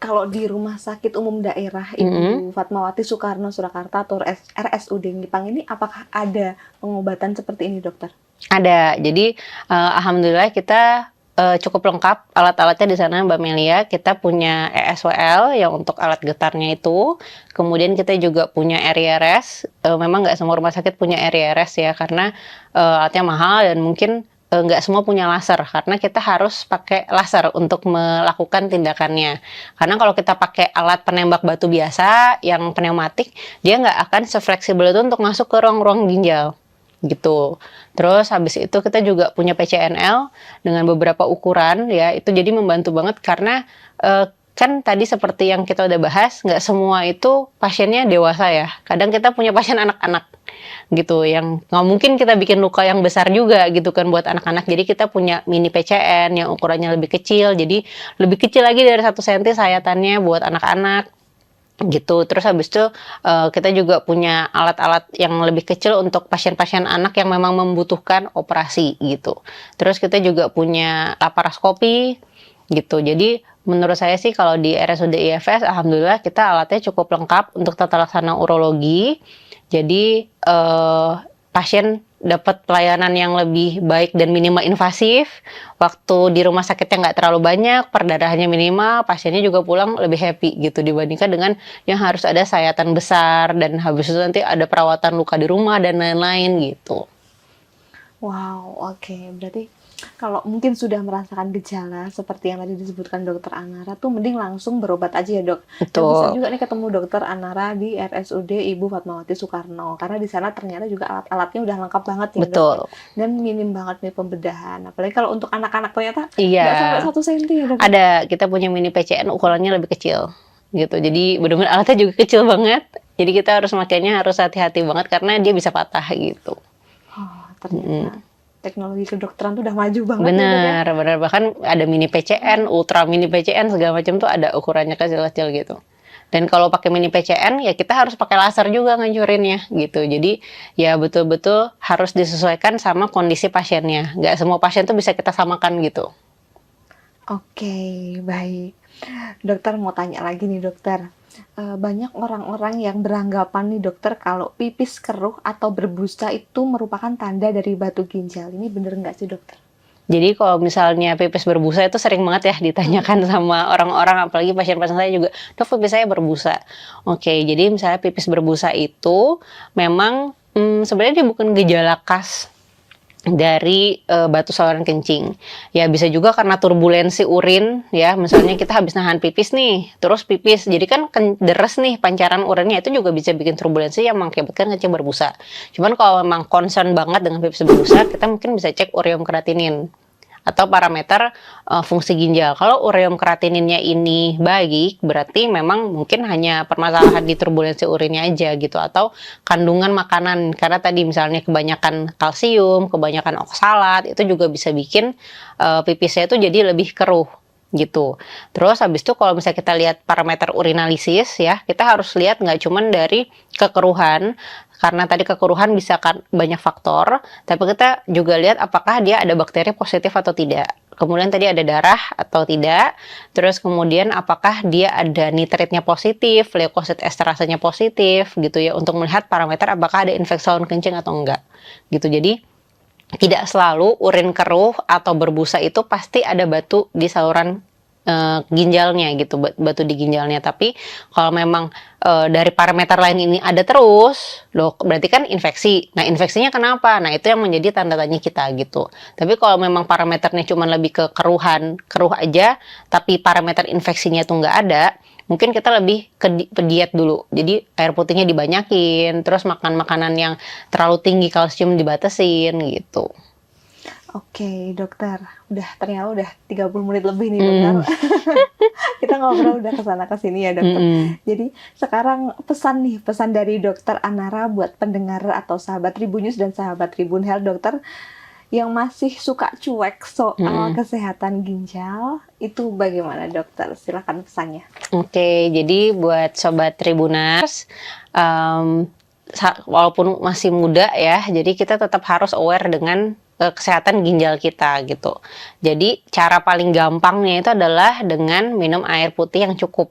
kalau di Rumah Sakit Umum Daerah Mm-mm. Ibu Fatmawati Soekarno Surakarta atau RSUD Ngipang ini apakah ada pengobatan seperti ini, dokter? Ada. Jadi alhamdulillah kita cukup lengkap alat-alatnya di sana, Mbak Melia. Kita punya ESWL yang untuk alat getarnya itu. Kemudian kita juga punya RIRS. Memang nggak semua rumah sakit punya RIRS ya, karena alatnya mahal dan mungkin nggak semua punya laser, karena kita harus pakai laser untuk melakukan tindakannya. Karena kalau kita pakai alat penembak batu biasa yang pneumatik, dia nggak akan sefleksibel itu untuk masuk ke ruang-ruang ginjal gitu. Terus habis itu kita juga punya PCNL dengan beberapa ukuran ya, itu jadi membantu banget karena kan tadi seperti yang kita udah bahas, nggak semua itu pasiennya dewasa ya. Kadang kita punya pasien anak-anak gitu, yang nggak mungkin kita bikin luka yang besar juga gitu kan buat anak-anak. Jadi kita punya mini PCN yang ukurannya lebih kecil, jadi lebih kecil lagi dari 1 cm sayatannya buat anak-anak gitu. Terus habis itu kita juga punya alat-alat yang lebih kecil untuk pasien-pasien anak yang memang membutuhkan operasi gitu. Terus kita juga punya laparoskopi gitu. Jadi menurut saya sih kalau di RSUD IFS alhamdulillah kita alatnya cukup lengkap untuk tata laksana urologi. Jadi pasien dapat pelayanan yang lebih baik dan minimal invasif. Waktu di rumah sakitnya nggak terlalu banyak, perdarahannya minimal, pasiennya juga pulang lebih happy gitu dibandingkan dengan yang harus ada sayatan besar dan habis itu nanti ada perawatan luka di rumah dan lain-lain gitu. Wow, oke. Berarti kalau mungkin sudah merasakan gejala seperti yang tadi disebutkan dokter Anara tuh mending langsung berobat aja ya, dok. Dan bisa Betul. juga nih ketemu dokter Anara di RSUD Ibu Fatmawati Soekarno, karena di sana ternyata juga alat-alatnya udah lengkap banget ya, dok. Betul. Dan minim banget nih pembedahan. Apalagi kalau untuk anak-anak ternyata Iya. nggak sampai 1 cm ya, dok. Ada, kita punya mini PCN ukurannya lebih kecil gitu. Jadi benar-benar alatnya juga kecil banget. Jadi kita harus makainya harus hati-hati banget karena dia bisa patah gitu. Oh, ternyata teknologi kedokteran tuh udah maju banget ya, dok ya. Bener, bener. Bahkan ada mini PCN, ultra mini PCN, segala macam tuh ada ukurannya kecil-kecil gitu. Dan kalau pakai mini PCN ya kita harus pakai laser juga ngancurinnya gitu. Jadi ya betul-betul harus disesuaikan sama kondisi pasiennya. Nggak semua pasien tuh bisa kita samakan gitu. Oke, baik. Dokter mau tanya lagi nih, dokter. Banyak orang-orang yang beranggapan nih, dokter, kalau pipis keruh atau berbusa itu merupakan tanda dari batu ginjal. Ini bener nggak sih, dokter? Jadi kalau misalnya pipis berbusa itu sering banget ya ditanyakan sama orang-orang, apalagi pasien-pasien saya juga, dok pipis saya berbusa. Oke, jadi misalnya pipis berbusa itu memang sebenarnya dia bukan gejala khas dari batu saluran kencing. Ya bisa juga karena turbulensi urin ya, misalnya kita habis nahan pipis nih, terus pipis, jadi kan deres nih pancaran urinnya, itu juga bisa bikin turbulensi yang mengakibatkan kencing berbusa. Cuman kalau memang concern banget dengan pipis berbusa, kita mungkin bisa cek ureum kreatinin atau parameter fungsi ginjal. Kalau ureum kreatininnya ini baik, berarti memang mungkin hanya permasalahan di turbulensi urinnya aja gitu, atau kandungan makanan, karena tadi misalnya kebanyakan kalsium, kebanyakan oksalat, itu juga bisa bikin pipisnya itu jadi lebih keruh gitu. Terus habis itu kalau misalnya kita lihat parameter urinalisis ya, kita harus lihat nggak cuman dari kekeruhan, karena tadi kekeruhan bisa kan banyak faktor, tapi kita juga lihat apakah dia ada bakteri positif atau tidak. Kemudian tadi ada darah atau tidak, terus kemudian apakah dia ada nitritnya positif, leukosit esterasenya positif gitu ya, untuk melihat parameter apakah ada infeksi saluran kencing atau enggak gitu. Jadi tidak selalu urin keruh atau berbusa itu pasti ada batu di saluran ginjalnya gitu, batu di ginjalnya. Tapi kalau memang dari parameter lain ini ada terus, loh berarti kan infeksi. Nah infeksinya kenapa? Nah itu yang menjadi tanda tanya kita gitu. Tapi kalau memang parameternya cuma lebih ke keruhan, keruh aja, tapi parameter infeksinya tuh nggak ada, mungkin kita lebih ke diet dulu. Jadi air putihnya dibanyakin, terus makan makanan yang terlalu tinggi kalsium dibatasin gitu. Oke, dokter. Ternyata udah 30 menit lebih nih, dokter. Kita ngobrol udah kesana kesini ya, dokter. Jadi sekarang pesan dari dokter Anara buat pendengar atau sahabat Tribunnews dan sahabat Tribun Health, dokter, yang masih suka cuek soal kesehatan ginjal, itu bagaimana, dokter? Silakan pesannya. Oke, jadi buat sobat Tribuners, walaupun masih muda ya, jadi kita tetap harus aware dengan kesehatan ginjal kita gitu. Jadi cara paling gampangnya itu adalah dengan minum air putih yang cukup.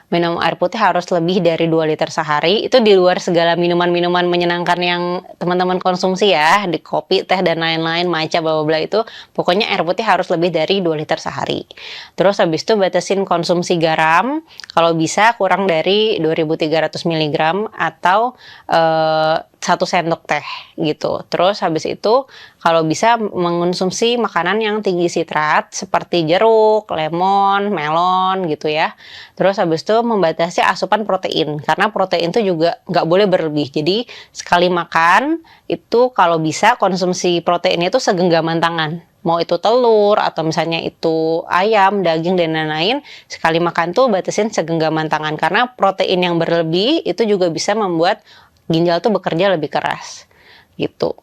Minum air putih harus lebih dari 2 liter sehari. Itu di luar segala minuman-minuman menyenangkan yang teman-teman konsumsi ya, di kopi, teh dan lain-lain, matcha, bla bla bla itu. Pokoknya air putih harus lebih dari 2 liter sehari. Terus habis itu batasin konsumsi garam, kalau bisa kurang dari 2300 mg atau 1 sendok teh gitu. Terus habis itu kalau bisa mengonsumsi makanan yang tinggi sitrat seperti jeruk, lemon, melon gitu ya. Terus habis itu membatasi asupan protein karena protein itu juga nggak boleh berlebih. Jadi sekali makan itu kalau bisa konsumsi proteinnya itu segenggaman tangan. Mau itu telur atau misalnya itu ayam, daging dan lain-lain, sekali makan tuh batasin segenggaman tangan karena protein yang berlebih itu juga bisa membuat ginjal tuh bekerja lebih keras gitu.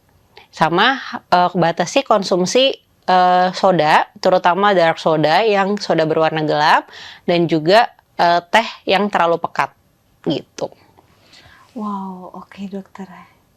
Sama batasi konsumsi soda, terutama dark soda yang soda berwarna gelap dan juga teh yang terlalu pekat gitu. Wow, oke dokter.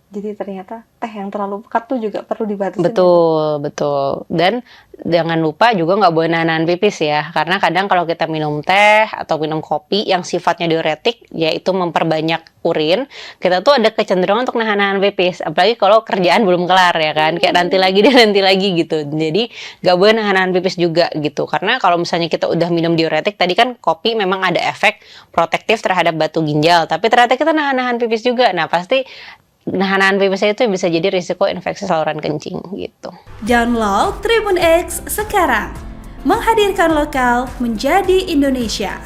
Jadi ternyata teh yang terlalu pekat tuh juga perlu dibatasi. Betul, betul. Dan jangan lupa juga nggak boleh nahan pipis ya, karena kadang kalau kita minum teh atau minum kopi yang sifatnya diuretik, yaitu memperbanyak urin, kita tuh ada kecenderungan untuk nahan pipis. Apalagi kalau kerjaan belum kelar ya kan, kayak nanti lagi dan nanti lagi gitu. Jadi nggak boleh nahan pipis juga gitu, karena kalau misalnya kita udah minum diuretik, tadi kan kopi memang ada efek protektif terhadap batu ginjal, tapi ternyata kita nahan pipis juga. Nah pasti nahan pipis itu bisa jadi risiko infeksi saluran kencing gitu. Download Tribun X sekarang, menghadirkan lokal menjadi Indonesia.